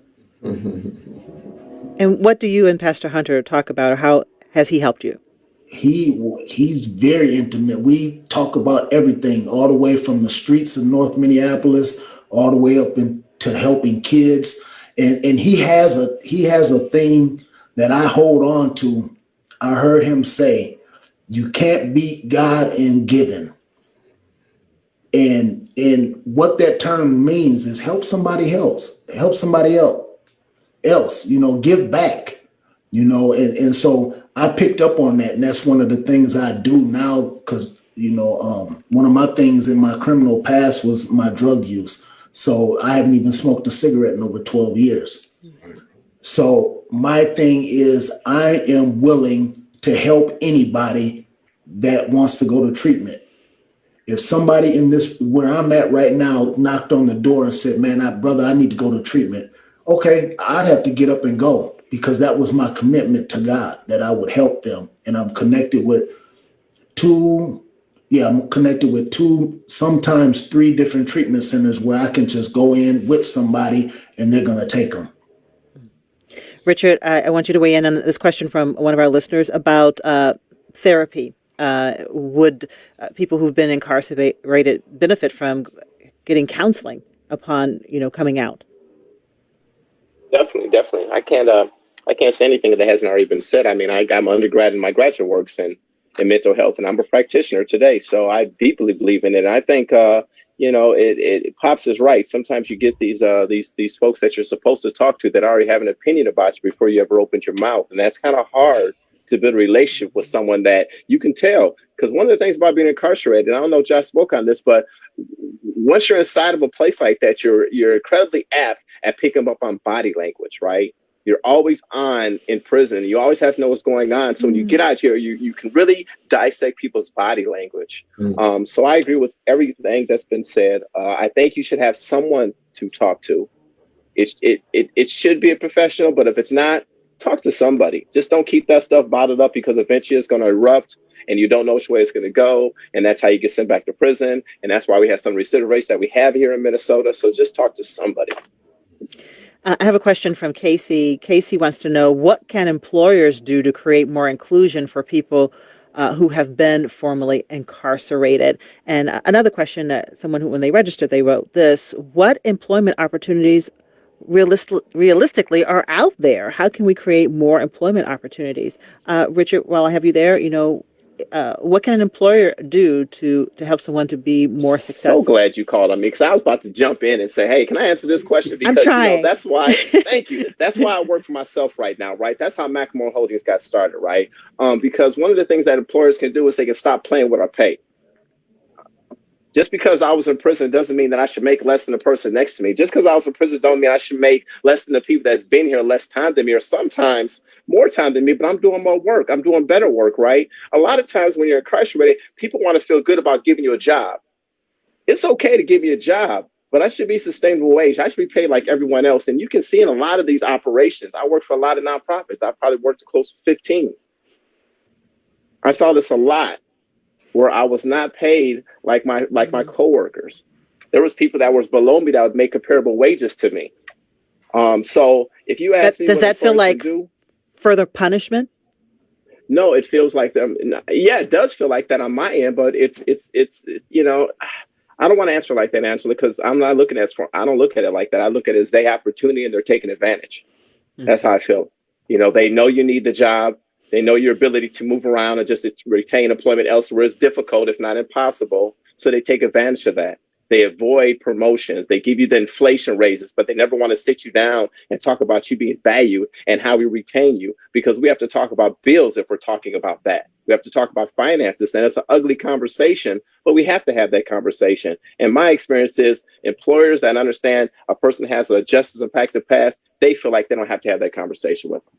And what do you and Pastor Hunter talk about, or how has he helped you? He's very intimate. We talk about everything, all the way from the streets of North Minneapolis, all the way up into helping kids. And he has a thing that I hold on to. I heard him say, "You can't beat God in giving." And what that term means is help somebody else, give back. you know, and so I picked up on that, and that's one of the things I do now, because, you know, one of my things in my criminal past was my drug use. So I haven't even smoked a cigarette in over 12 years. So my thing is, I am willing to help anybody that wants to go to treatment. If somebody in this, where I'm at right now, knocked on the door and said, man, brother, I need to go to treatment. Okay, I'd have to get up and go, because that was my commitment to God, that I would help them. And I'm connected with two, sometimes three different treatment centers where I can just go in with somebody and they're going to take them. Richard, I want you to weigh in on this question from one of our listeners about therapy. Would people who've been incarcerated benefit from getting counseling upon, coming out? Definitely. I can't say anything that hasn't already been said. I mean, I got my undergrad and my graduate works in mental health, and I'm a practitioner today, so I deeply believe in it. And I think Pops is right. Sometimes you get these folks that you're supposed to talk to that already have an opinion about you before you ever opened your mouth, and that's kind of hard to build a relationship with someone that you can tell. Because one of the things about being incarcerated, and I don't know if Josh spoke on this, but once you're inside of a place like that, you're incredibly apt at picking up on body language, right? You're always on in prison. You always have to know what's going on. So when you get out here, you can really dissect people's body language. So I agree with everything that's been said. I think you should have someone to talk to. It should be a professional, but if it's not, talk to somebody. Just don't keep that stuff bottled up, because eventually it's going to erupt and you don't know which way it's going to go. And that's how you get sent back to prison. And that's why we have some recidivist rates that we have here in Minnesota. So just talk to somebody. I have a question from Casey. Casey wants to know, what can employers do to create more inclusion for people who have been formerly incarcerated? And another question that someone who, when they registered, they wrote this: what employment opportunities realistically are out there? How can we create more employment opportunities? Richard, while I have you there, what can an employer do to help someone to be more successful? So glad you called on me, because I was about to jump in and say, hey, can I answer this question? Because I'm trying. That's why, thank you. That's why I work for myself right now, right? That's how Macklemore Holdings got started, right? Because one of the things that employers can do is they can stop playing with our pay. Just because I was in prison doesn't mean that I should make less than the person next to me. Just because I was in prison don't mean I should make less than the people that's been here less time than me, or sometimes more time than me, but I'm doing more work. I'm doing better work, right? A lot of times when you're incarcerated, people want to feel good about giving you a job. It's okay to give you a job, but I should be sustainable wage. I should be paid like everyone else. And you can see in a lot of these operations, I work for a lot of nonprofits. I probably worked close to 15. I saw this a lot, where I was not paid like my coworkers. There was people that was below me that would make comparable wages to me. So if you ask me, does that feel like further punishment? No, it feels like them. Yeah, it does feel like that on my end, but it's I don't want to answer like that, Angela, because I'm not looking at it. I don't look at it like that. I look at it as they have opportunity and they're taking advantage. That's how I feel. They know you need the job. They know your ability to move around and just retain employment elsewhere is difficult, if not impossible. So they take advantage of that. They avoid promotions. They give you the inflation raises, but they never want to sit you down and talk about you being valued and how we retain you, because we have to talk about bills if we're talking about that. We have to talk about finances, and it's an ugly conversation, but we have to have that conversation. And my experience is employers that understand a person has a justice impacted past, they feel like they don't have to have that conversation with them.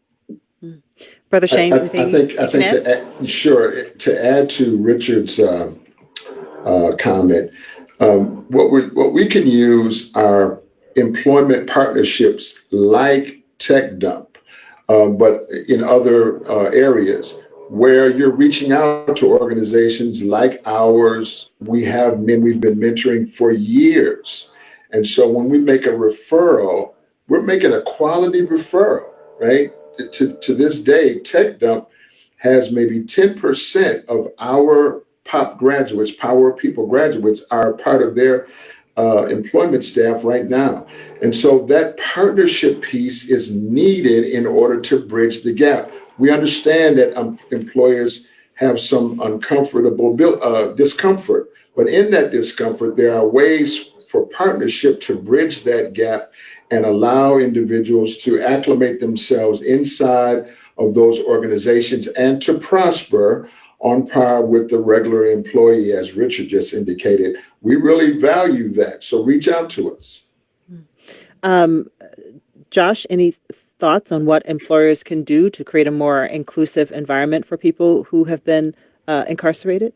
Brother Shane, I think to add to Richard's comment, what we can use are employment partnerships like Tech Dump, but in other areas where you're reaching out to organizations like ours. We've been mentoring for years, and so when we make a referral, we're making a quality referral, right? To this day, Tech Dump has maybe 10% of our Power People graduates are part of their employment staff right now. And so that partnership piece is needed in order to bridge the gap. We understand that employers have some uncomfortable discomfort, but in that discomfort, there are ways for partnership to bridge that gap and allow individuals to acclimate themselves inside of those organizations and to prosper on par with the regular employee, as Richard just indicated. We really value that. So reach out to us. Josh, any thoughts on what employers can do to create a more inclusive environment for people who have been incarcerated?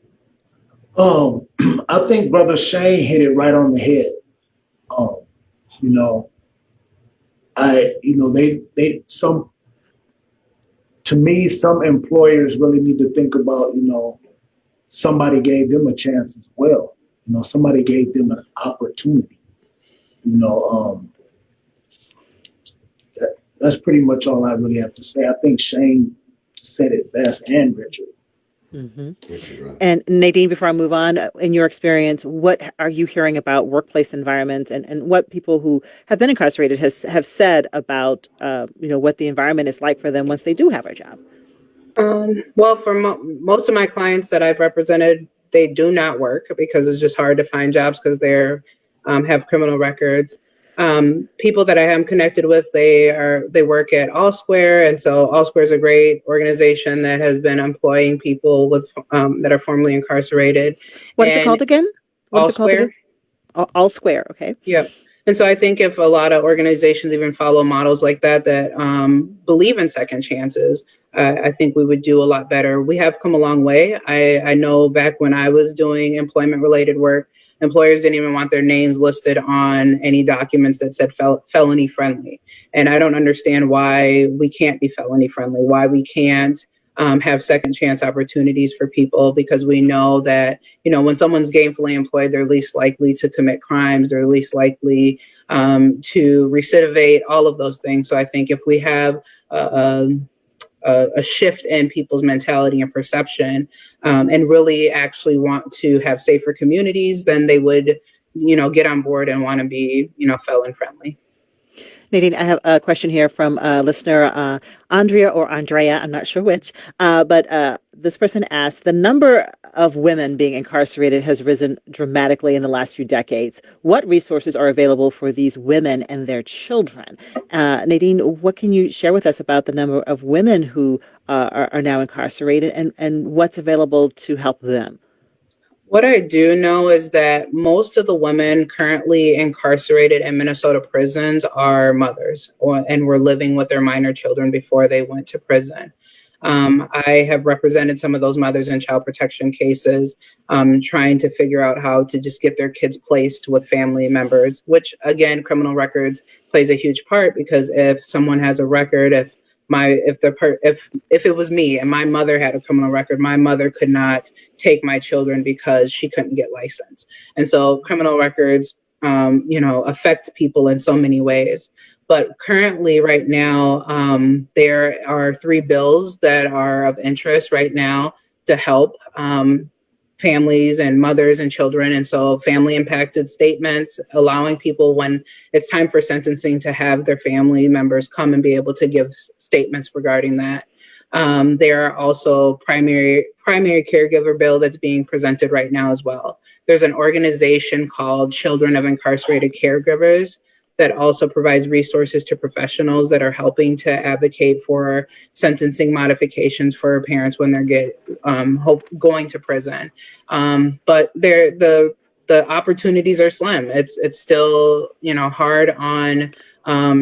I think Brother Shane hit it right on the head. Um, you know, some, to me, some employers really need to think about, somebody gave them a chance as well. Somebody gave them an opportunity. That's pretty much all I really have to say. I think Shane said it best, and Richard. Mm-hmm. And Nadine, before I move on, in your experience, what are you hearing about workplace environments and what people who have been incarcerated have said about, what the environment is like for them once they do have a job? Well, for most of my clients that I've represented, they do not work because it's just hard to find jobs because they're have criminal records. People that I am connected with, they work at All Square, and so All Square is a great organization that has been employing people with that are formerly incarcerated. What is it called again? What is it called again? All Square. Okay. Yep. And so I think if a lot of organizations even follow models like that believe in second chances, I think we would do a lot better. We have come a long way. I know back when I was doing employment related work, employers didn't even want their names listed on any documents that said felony friendly. And I don't understand why we can't be felony friendly, why we can't have second chance opportunities for people, because we know that, when someone's gainfully employed, they're least likely to commit crimes, they're least likely to recidivate, all of those things. So I think if we have a shift in people's mentality and perception and really actually want to have safer communities, then they would, get on board and want to be, felon friendly. Nadine, I have a question here from listener Andrea or Andrea, I'm not sure which, but this person asked, the number of women being incarcerated has risen dramatically in the last few decades. What resources are available for these women and their children? Nadine, what can you share with us about the number of women who are now incarcerated and what's available to help them? What I do know is that most of the women currently incarcerated in Minnesota prisons are mothers and were living with their minor children before they went to prison. I have represented some of those mothers in child protection cases, trying to figure out how to just get their kids placed with family members, which again, criminal records plays a huge part, because if someone has a record, if it was me and my mother had a criminal record, my mother could not take my children because she couldn't get licensed. And so criminal records, affect people in so many ways. But currently, right now, there are 3 bills that are of interest right now to help families and mothers and children. And so family impacted statements, allowing people when it's time for sentencing to have their family members come and be able to give statements regarding that. There are also primary caregiver bill that's being presented right now as well. There's an organization called Children of Incarcerated Caregivers that also provides resources to professionals that are helping to advocate for sentencing modifications for parents when they're going to prison. But the opportunities are slim. It's still, hard on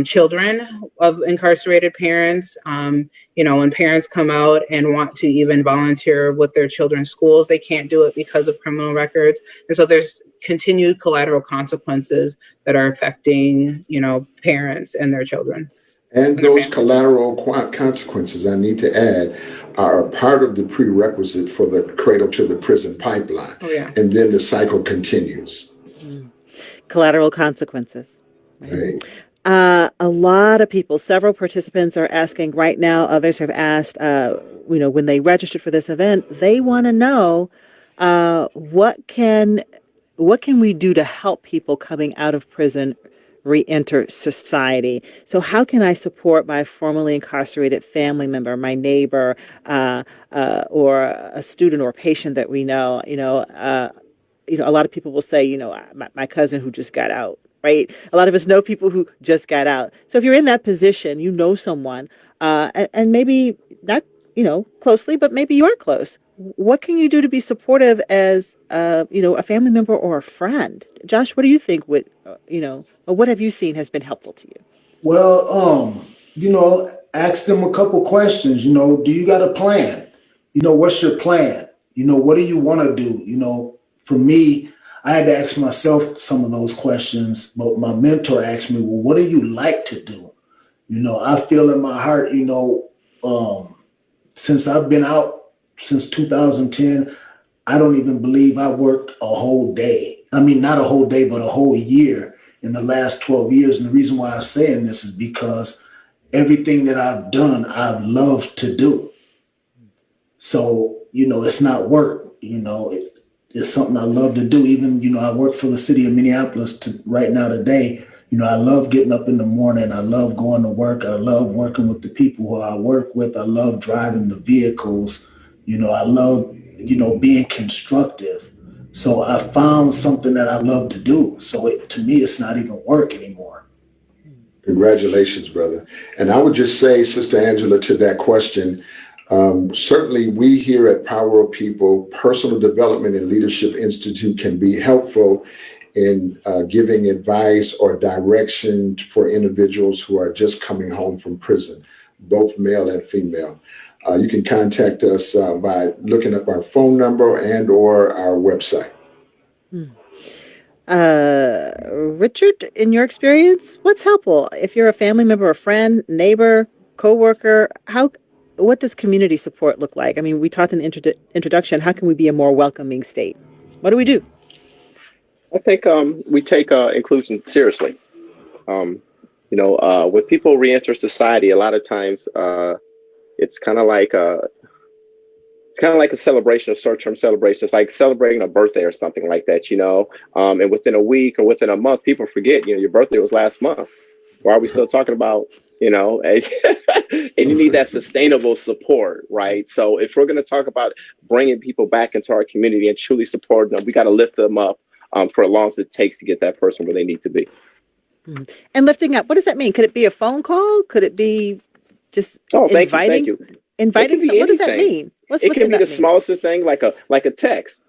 children of incarcerated parents. When parents come out and want to even volunteer with their children's schools, they can't do it because of criminal records. And so there's continued collateral consequences that are affecting, parents and their children. And those collateral consequences, I need to add, are a part of the prerequisite for the cradle to the prison pipeline. Oh, yeah. And then the cycle continues. Collateral consequences. Right. A lot of people, several participants are asking right now, others have asked, when they registered for this event, they want to know what can we do to help people coming out of prison re-enter society? So how can I support my formerly incarcerated family member, my neighbor, or a student or a patient that we know? A lot of people will say, my cousin who just got out. Right? A lot of us know people who just got out. So if you're in that position, you know someone, and maybe not, closely, but maybe you are close. What can you do to be supportive as, a family member or a friend? Josh, what do you think would, or what have you seen has been helpful to you? Well, ask them a couple questions. Do you got a plan? What's your plan? What do you want to do? For me, I had to ask myself some of those questions, but my mentor asked me, well, what do you like to do? I feel in my heart, since I've been out since 2010, I don't even believe I worked a whole day. I mean, not a whole day, but a whole year in the last 12 years. And the reason why I'm saying this is because everything that I've done, I've loved to do. So, it's not work, it's something I love to do. Even, I work for the city of Minneapolis right now today. I love getting up in the morning. I love going to work. I love working with the people who I work with. I love driving the vehicles. I love, being constructive. So I found something that I love to do. So to me, it's not even work anymore. Congratulations, brother. And I would just say, Sister Angela, to that question, certainly we here at Power of People, Personal Development and Leadership Institute can be helpful in giving advice or direction for individuals who are just coming home from prison, both male and female. You can contact us by looking up our phone number and or our website. Richard, in your experience, what's helpful? If you're a family member, a friend, neighbor, coworker, what does community support look like? I mean, we talked in the introduction, how can we be a more welcoming state? What do we do? I think we take inclusion seriously. When people reenter society, a lot of times it's kind of like a celebration, a short-term celebration. It's like celebrating a birthday or something like that, and within a week or within a month, people forget, your birthday was last month. Why are we still talking about, and you need that sustainable support, right? So if we're going to talk about bringing people back into our community and truly supporting them, we got to lift them up for as long as it takes to get that person where they need to be. And lifting up, what does that mean? Could it be a phone call? Could it be just inviting? Thank you. Inviting. What does that mean? It can be the smallest thing, like a text.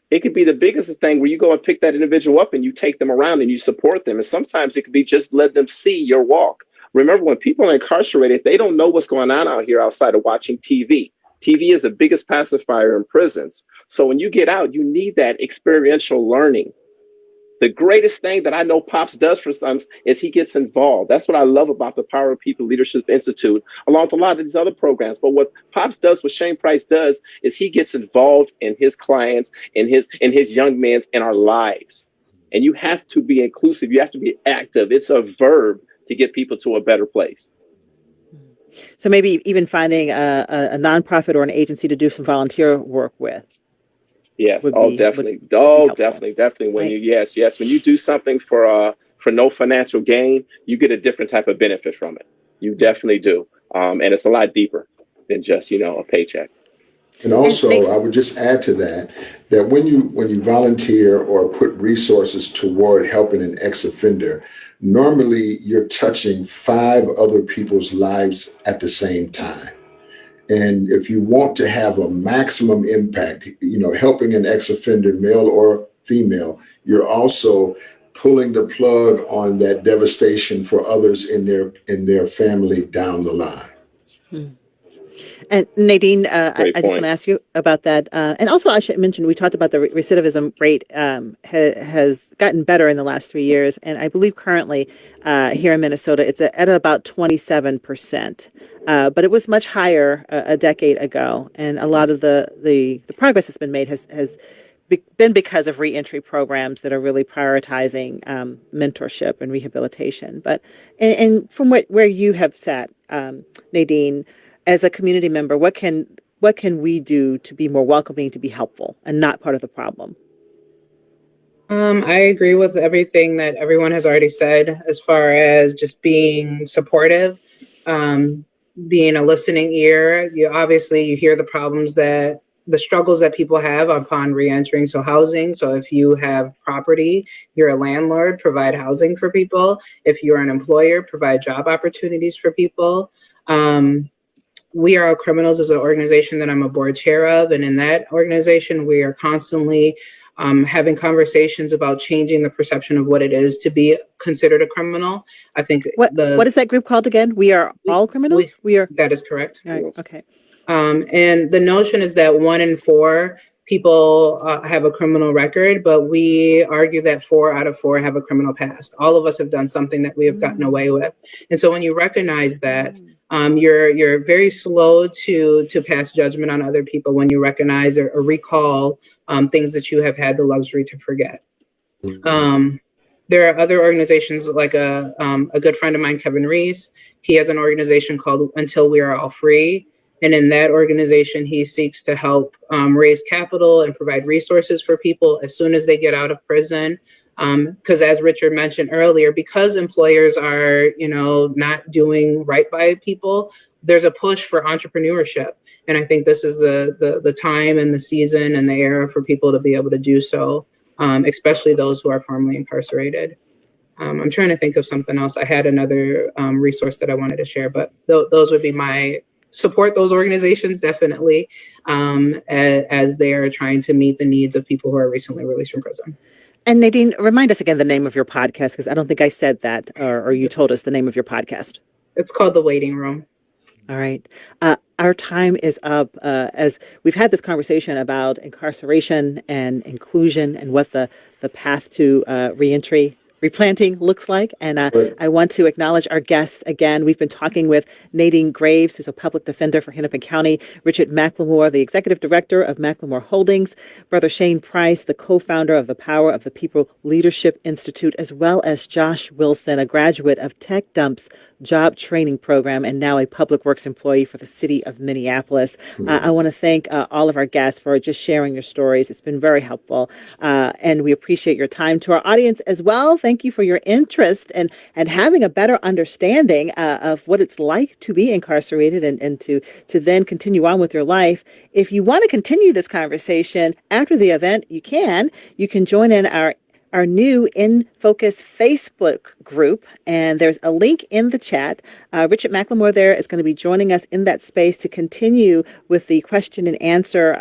It could be the biggest thing where you go and pick that individual up and you take them around and you support them. And sometimes it could be just let them see your walk. Remember, when people are incarcerated, they don't know what's going on out here outside of watching TV. TV is the biggest pacifier in prisons. So when you get out, you need that experiential learning. The greatest thing that I know Pops does for some is he gets involved. That's what I love about the Power of People Leadership Institute, along with a lot of these other programs. But what Pops does, what Shane Price does, is he gets involved in his clients, in his young men's, in our lives. And you have to be inclusive. You have to be active. It's a verb to get people to a better place. So maybe even finding a nonprofit or an agency to do some volunteer work with. Yes. Definitely. Definitely. When when you do something for no financial gain, you get a different type of benefit from it. You definitely do. And it's a lot deeper than just, a paycheck. And also, I would just add to that when you volunteer or put resources toward helping an ex-offender, normally you're touching 5 other people's lives at the same time. And if you want to have a maximum impact, helping an ex-offender, male or female, you're also pulling the plug on that devastation for others in their family down the line. And Nadine, I just want to ask you about that. And also, I should mention, we talked about the recidivism rate has gotten better in the last 3 years. And I believe currently here in Minnesota, it's at about 27%. But it was much higher a decade ago. And a lot of the progress that's been made has been because of reentry programs that are really prioritizing mentorship and rehabilitation. But and from where you have sat, Nadine, as a community member, what can we do to be more welcoming, to be helpful, and not part of the problem? I agree with everything that everyone has already said as far as just being supportive, being a listening ear. You hear the problems the struggles that people have upon reentering. So housing. So if you have property, you're a landlord, provide housing for people. If you're an employer, provide job opportunities for people. We Are All Criminals is an organization that I'm a board chair of. And in that organization, we are constantly having conversations about changing the perception of what it is to be considered a criminal. I think what is that group called again? We Are All Criminals? We Are. That is correct. Right, okay. And the notion is that 1 in 4 people have a criminal record, but we argue that 4 out of 4 have a criminal past. All of us have done something that we have gotten away with. And so when you recognize that, you're very slow to pass judgment on other people when you recognize or recall things that you have had the luxury to forget. There are other organizations like a good friend of mine, Kevin Reese. He has an organization called Until We Are All Free. And in that organization, he seeks to help raise capital and provide resources for people as soon as they get out of prison. Because as Richard mentioned earlier, because employers are, not doing right by people, there's a push for entrepreneurship. And I think this is the time and the season and the era for people to be able to do so, especially those who are formerly incarcerated. I'm trying to think of something else. I had another resource that I wanted to share, but those would be my support those organizations definitely as they are trying to meet the needs of people who are recently released from prison. And Nadine, remind us again the name of your podcast, because I don't think I said that or you told us the name of your podcast. It's called The Waiting Room. All right. Our time is up as we've had this conversation about incarceration and inclusion and what the path to reentry, replanting looks like. And I want to acknowledge our guests again. We've been talking with Nadine Graves, who's a public defender for Hennepin County, Richard McLemore, the executive director of McLemore Holdings, Brother Shane Price, the co-founder of the Power of the People Leadership Institute, as well as Josh Wilson, a graduate of Tech Dump's job training program and now a public works employee for the city of Minneapolis. I want to thank all of our guests for just sharing your stories. It's been very helpful. And we appreciate your time. To our audience as well, thank you for your interest and having a better understanding of what it's like to be incarcerated and to then continue on with your life. If you want to continue this conversation after the event, you can join in our new In Focus Facebook group, and there's a link in the chat. Richard McLemore there is going to be joining us in that space to continue with the question and answer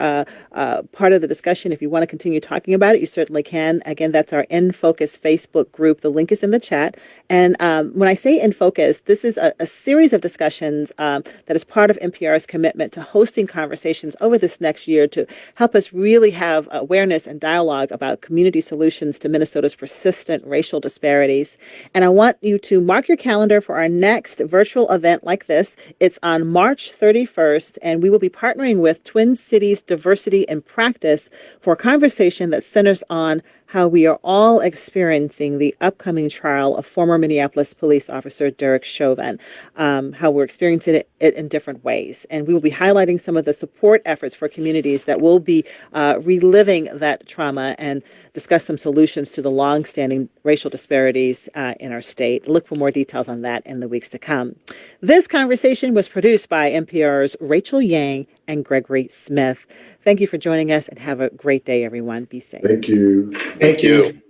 part of the discussion. If you want to continue talking about it, you certainly can. Again, that's our In Focus Facebook group. The link is in the chat. And when I say In Focus, this is a series of discussions that is part of MPR's commitment to hosting conversations over this next year to help us really have awareness and dialogue about community solutions to Minnesota's persistent racial disparities. And I want you to mark your calendar for our next virtual event like this. It's on March 31st, and we will be partnering with Twin Cities Diversity in Practice for a conversation that centers on how we are all experiencing the upcoming trial of former Minneapolis police officer Derek Chauvin, how we're experiencing it in different ways. And we will be highlighting some of the support efforts for communities that will be reliving that trauma and discuss some solutions to the longstanding racial disparities in our state. Look for more details on that in the weeks to come. This conversation was produced by MPR's Rachel Yang and Gregory Smith. Thank you for joining us and have a great day, everyone. Be safe. Thank you. Thank you.